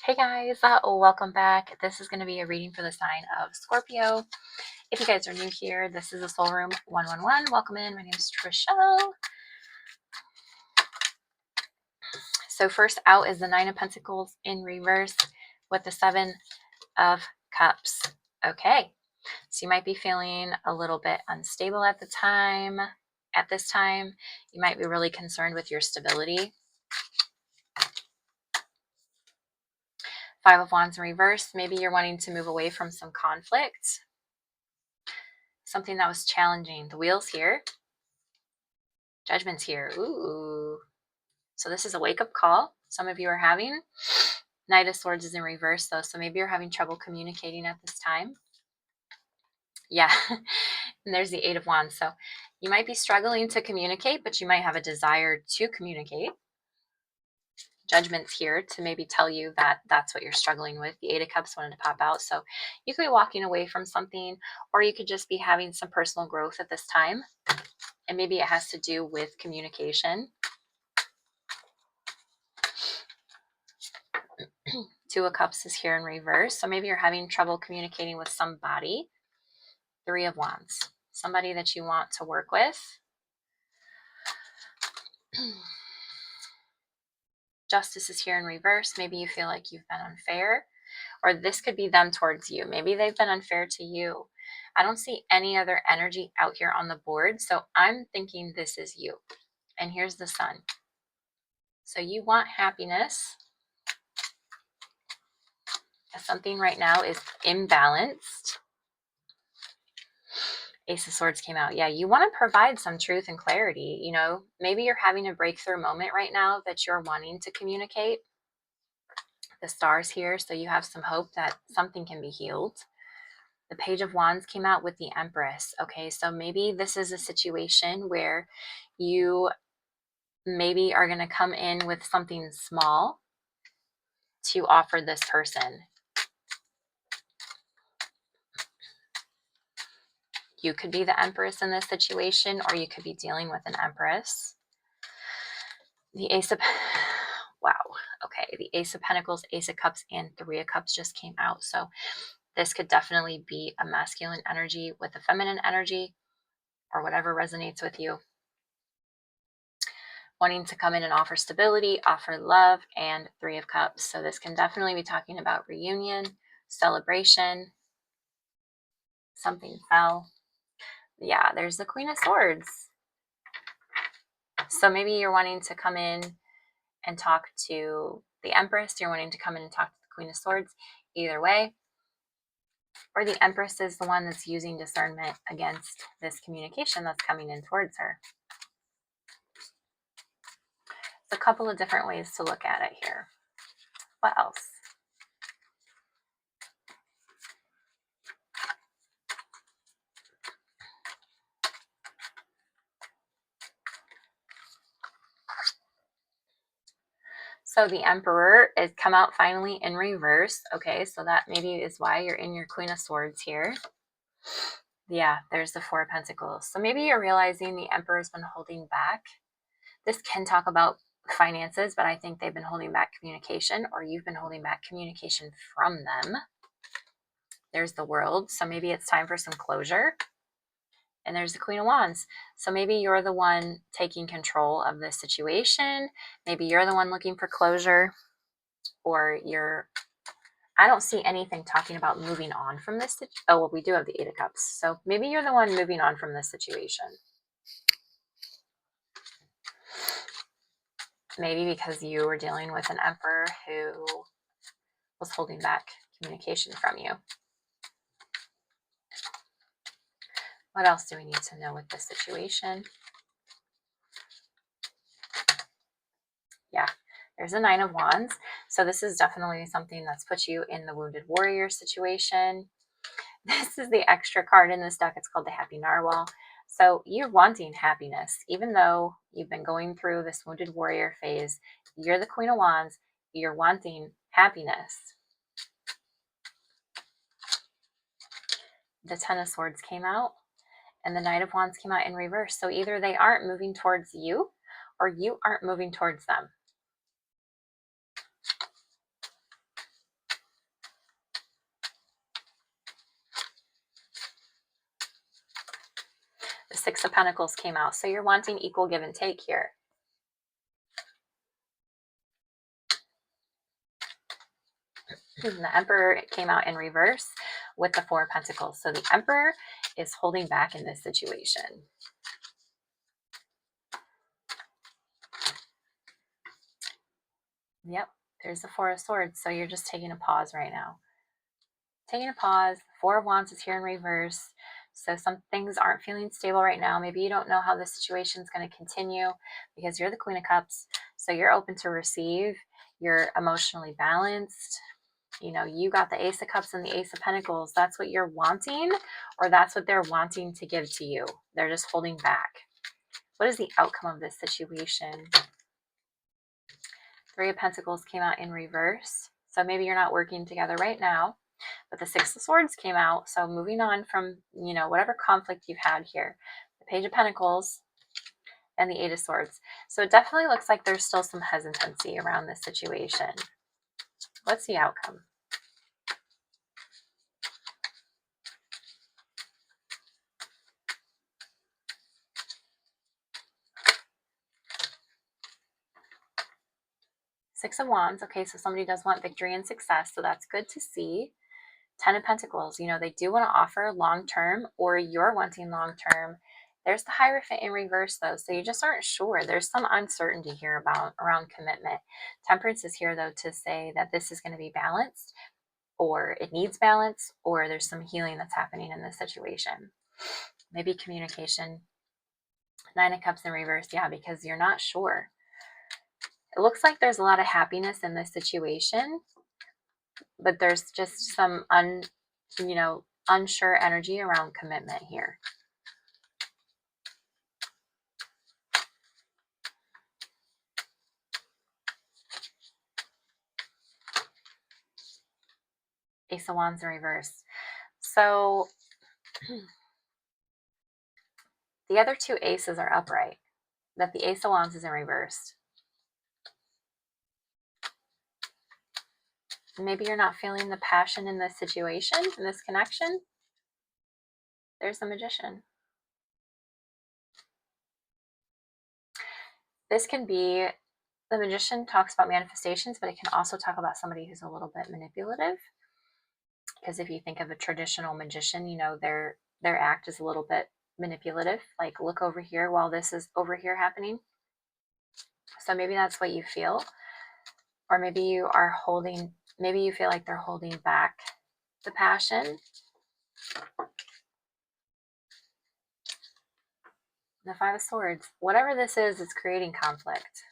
Hey guys, welcome back. This is going to be a reading for the sign of Scorpio. If you guys are new here, this is a Soul Room 111. Welcome in. My name is Trisha. So first out is the Nine of Pentacles in reverse with the Seven of Cups. Okay, so you might be feeling a little bit unstable at the time. At this time, you might be really concerned with your stability. Five of Wands in reverse. Maybe you're wanting to move away from some conflict. Something that was challenging. The Wheel's here. Judgment's here. Ooh. So this is a wake-up call some of you are having. Knight of Swords is in reverse, though, so maybe you're having trouble communicating at this time. Yeah. And there's the Eight of Wands. So you might be struggling to communicate, but you might have a desire to communicate. Judgment's here to maybe tell you that that's what you're struggling with. The Eight of Cups wanted to pop out. So you could be walking away from something, or you could just be having some personal growth at this time. And maybe it has to do with communication. Two of Cups is here in reverse. So maybe you're having trouble communicating with somebody. Three of Wands. Somebody that you want to work with. Justice is here in reverse. Maybe you feel like you've been unfair. Or this could be them towards you. Maybe they've been unfair to you. I don't see any other energy out here on the board. So I'm thinking this is you. And here's the Sun. So you want happiness. Something right now is imbalanced. Ace of Swords came out. Yeah, you want to provide some truth and clarity. You know, maybe you're having a breakthrough moment right now that you're wanting to communicate. The Star's here, so you have some hope that something can be healed. The Page of Wands came out with the Empress. Okay, so maybe this is a situation where you maybe are going to come in with something small to offer this person. You could be the Empress in this situation, or you could be dealing with an Empress. The Ace of... Wow. Okay, the Ace of Pentacles, Ace of Cups, and Three of Cups just came out. So this could definitely be a masculine energy with a feminine energy, or whatever resonates with you. Wanting to come in and offer stability, offer love, and Three of Cups. So this can definitely be talking about reunion, celebration. Something fell. Yeah, there's the Queen of Swords. So maybe you're wanting to come in and talk to the Empress. You're wanting to come in and talk to the Queen of Swords. Either way. Or the Empress is the one that's using discernment against this communication that's coming in towards her. It's a couple of different ways to look at it here. What else? So the Emperor has come out finally in reverse. Okay, so that maybe is why you're in your Queen of Swords here. Yeah, there's the Four of Pentacles. So maybe you're realizing the Emperor's been holding back. This can talk about finances, but I think they've been holding back communication, or you've been holding back communication from them. There's the World. So maybe it's time for some closure. And there's the Queen of Wands. So maybe you're the one taking control of this situation. Maybe you're the one looking for closure, or I don't see anything talking about moving on from this. Oh, well, we do have the Eight of Cups. So maybe you're the one moving on from this situation. Maybe because you were dealing with an Emperor who was holding back communication from you. What else do we need to know with this situation? Yeah, there's a Nine of Wands. So this is definitely something that's put you in the Wounded Warrior situation. This is the extra card in this deck. It's called the Happy Narwhal. So you're wanting happiness. Even though you've been going through this Wounded Warrior phase, you're the Queen of Wands. You're wanting happiness. The Ten of Swords came out, and the Knight of Wands came out in reverse. So either they aren't moving towards you, or you aren't moving towards them. Six of Pentacles came out. So you're wanting equal give and take here. The Emperor came out in reverse with the Four of Pentacles. So the Emperor is holding back in this situation. Yep, there's the Four of Swords. So you're just taking a pause right now. Taking a pause. Four of Wands is here in reverse. So some things aren't feeling stable right now. Maybe you don't know how this situation is going to continue because you're the Queen of Cups. So you're open to receive. You're emotionally balanced. You know, you got the Ace of Cups and the Ace of Pentacles. That's what you're wanting, or that's what they're wanting to give to you. They're just holding back. What is the outcome of this situation? Three of Pentacles came out in reverse. So maybe you're not working together right now. But the Six of Swords came out. So moving on from, you know, whatever conflict you've had here. The Page of Pentacles and the Eight of Swords. So it definitely looks like there's still some hesitancy around this situation. What's the outcome? Six of Wands. Okay, so somebody does want victory and success. So that's good to see. Ten of Pentacles. You know, they do want to offer long-term, or you're wanting long-term. There's the Hierophant in reverse, though, so you just aren't sure. There's some uncertainty here around commitment. Temperance is here, though, to say that this is going to be balanced, or it needs balance, or there's some healing that's happening in this situation. Maybe communication. Nine of Cups in reverse, yeah, because you're not sure. It looks like there's a lot of happiness in this situation, but there's just some unsure energy around commitment here. Ace of Wands in reverse. So the other two aces are upright, but the Ace of Wands is in reverse. Maybe you're not feeling the passion in this situation, in this connection. There's the Magician. This can be, the Magician talks about manifestations, but it can also talk about somebody who's a little bit manipulative. Because if you think of a traditional magician, you know, their act is a little bit manipulative. Like, look over here while this is over here happening. So maybe that's what you feel. Or maybe you are holding, maybe you feel like they're holding back the passion. The Five of Swords. Whatever this is, it's creating conflict.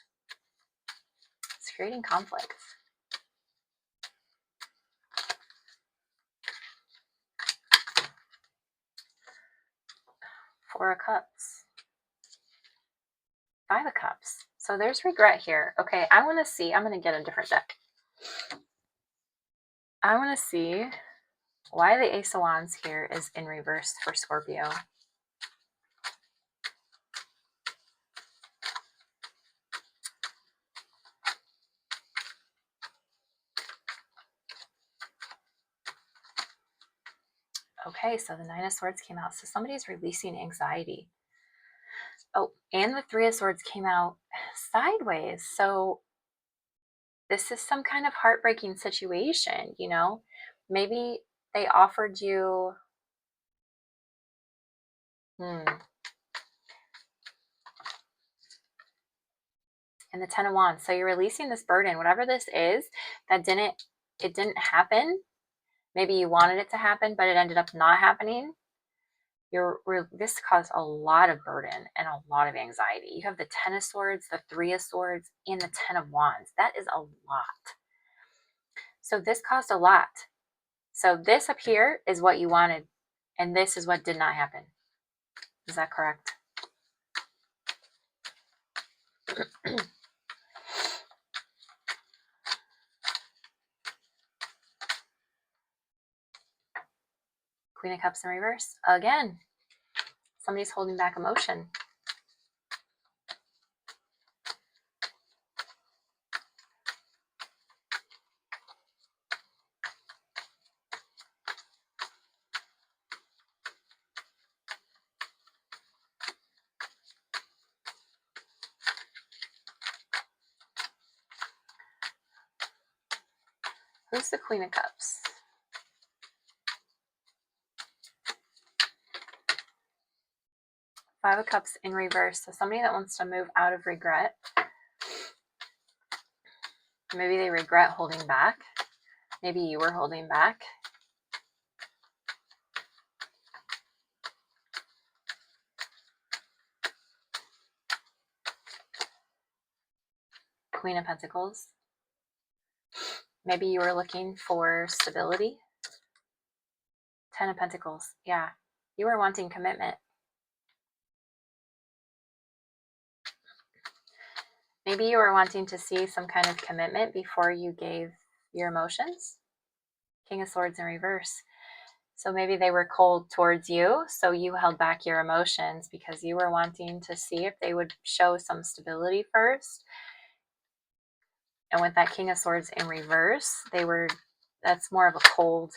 It's creating conflict. Four of Cups. Five of Cups. So there's regret here. Okay, I want to see. I'm going to get a different deck. I want to see why the Ace of Wands here is in reverse for Scorpio. Okay, so the Nine of Swords came out. So somebody's releasing anxiety. Oh, and the Three of Swords came out sideways. So this is some kind of heartbreaking situation, you know? Maybe they offered you... And the Ten of Wands. So you're releasing this burden. Whatever this is that it didn't happen. Maybe you wanted it to happen, but it ended up not happening. This caused a lot of burden and a lot of anxiety. You have the Ten of Swords, the Three of Swords, and the Ten of Wands. That is a lot. So this caused a lot. So this up here is what you wanted, and this is what did not happen. Is that correct? Queen of Cups in reverse. Again, somebody's holding back emotion. Who's the Queen of Cups? Five of Cups in reverse. So somebody that wants to move out of regret. Maybe they regret holding back. Maybe you were holding back. Queen of Pentacles. Maybe you were looking for stability. Ten of Pentacles. Yeah. You were wanting commitment. Maybe you were wanting to see some kind of commitment before you gave your emotions. King of Swords in reverse. So maybe they were cold towards you, so you held back your emotions because you were wanting to see if they would show some stability first. And with that King of Swords in reverse, that's more of a cold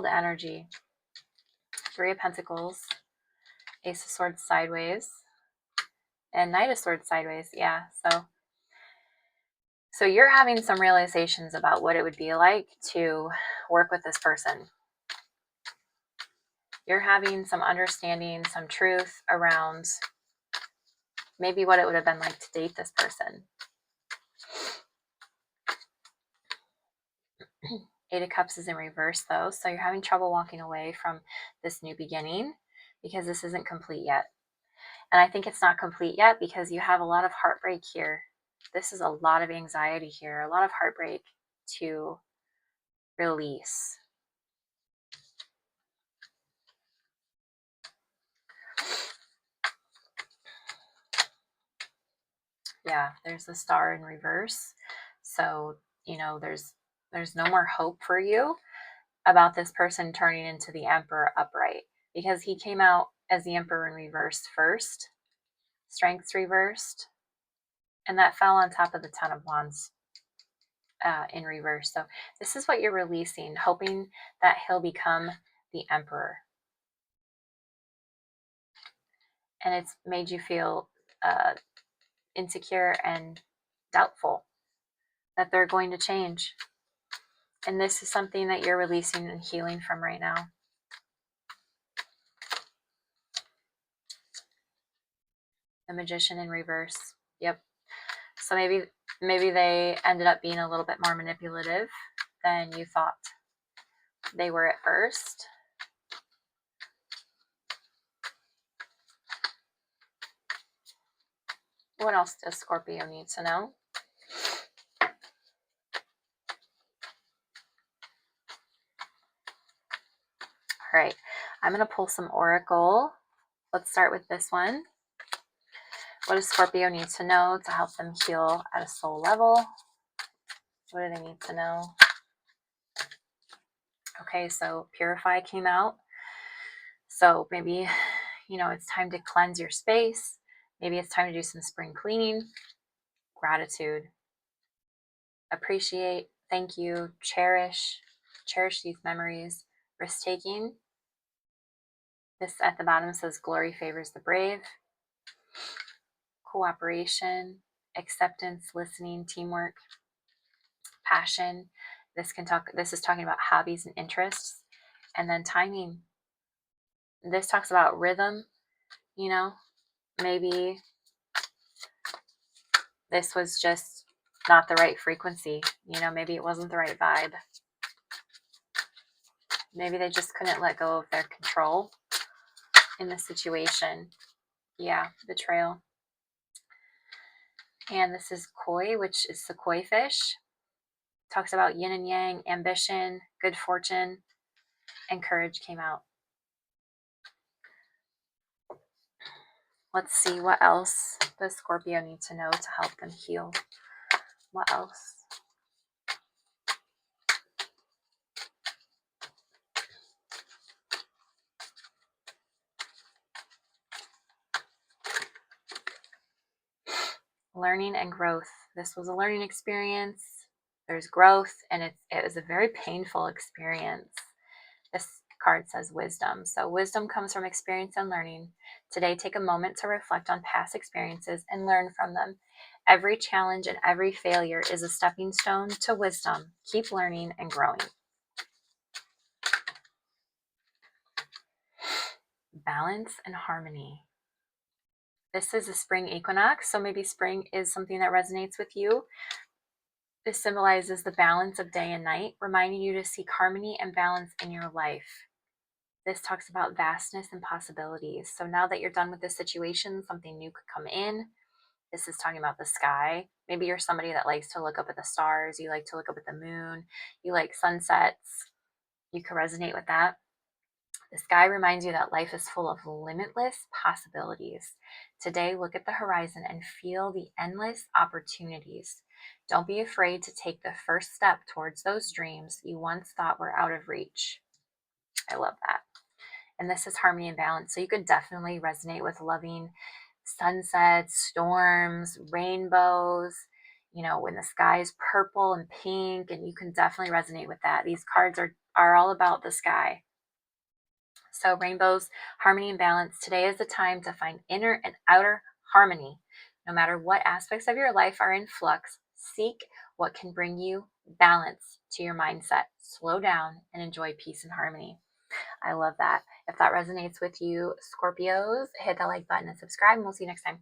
energy. Three of Pentacles, Ace of Swords sideways, and Knight of Swords sideways. Yeah, so you're having some realizations about what it would be like to work with this person. You're having some understanding, some truth around maybe what it would have been like to date this person. Eight of Cups is in reverse though, so you're having trouble walking away from this new beginning because this isn't complete yet. And I think it's not complete yet because you have a lot of heartbreak here. This is a lot of anxiety here, a lot of heartbreak to release. Yeah, there's the Star in reverse. So, you know, there's no more hope for you about this person turning into the Emperor upright because he came out as the Emperor in reverse first. Strength's reversed. And that fell on top of the Ten of Wands in reverse. So this is what you're releasing, hoping that he'll become the Emperor. And it's made you feel insecure and doubtful that they're going to change. And this is something that you're releasing and healing from right now. The Magician in reverse. Yep. So maybe they ended up being a little bit more manipulative than you thought they were at first. What else does Scorpio need to know? All right, I'm going to pull some Oracle. Let's start with this one. What does Scorpio need to know to help them heal at a soul level? What do they need to know? Okay, so Purify came out. So maybe, you know, it's time to cleanse your space. Maybe it's time to do some spring cleaning. Gratitude. Appreciate. Thank you. Cherish these memories. Risk taking. This at the bottom says glory favors the brave. Cooperation, acceptance, listening, teamwork, passion. This is talking about hobbies and interests. And then timing. This talks about rhythm, you know. Maybe this was just not the right frequency, you know, maybe it wasn't the right vibe. Maybe they just couldn't let go of their control in the situation. Yeah, betrayal. And this is koi, which is the koi fish. Talks about yin and yang, ambition, good fortune, and courage came out. Let's see, what else does Scorpio need to know to help them heal? What else? Learning and growth. This was a learning experience. There's growth, and it was a very painful experience. This card says wisdom. So wisdom comes from experience and learning. Today, take a moment to reflect on past experiences and learn from them. Every challenge and every failure is a stepping stone to wisdom. Keep learning and growing. Balance and harmony. This is a spring equinox, so maybe spring is something that resonates with you. This symbolizes the balance of day and night, reminding you to seek harmony and balance in your life. This talks about vastness and possibilities. So now that you're done with this situation, something new could come in. This is talking about the sky. Maybe you're somebody that likes to look up at the stars. You like to look up at the moon. You like sunsets. You can resonate with that. The sky reminds you that life is full of limitless possibilities. Today, look at the horizon and feel the endless opportunities. Don't be afraid to take the first step towards those dreams you once thought were out of reach. I love that. And this is harmony and balance. So you could definitely resonate with loving sunsets, storms, rainbows, when the sky is purple and pink, and you can definitely resonate with that. These cards are all about the sky. So rainbows, harmony and balance. Today is the time to find inner and outer harmony. No matter what aspects of your life are in flux, seek what can bring you balance to your mindset. Slow down and enjoy peace and harmony. I love that. If that resonates with you, Scorpios, hit that like button and subscribe, and we'll see you next time.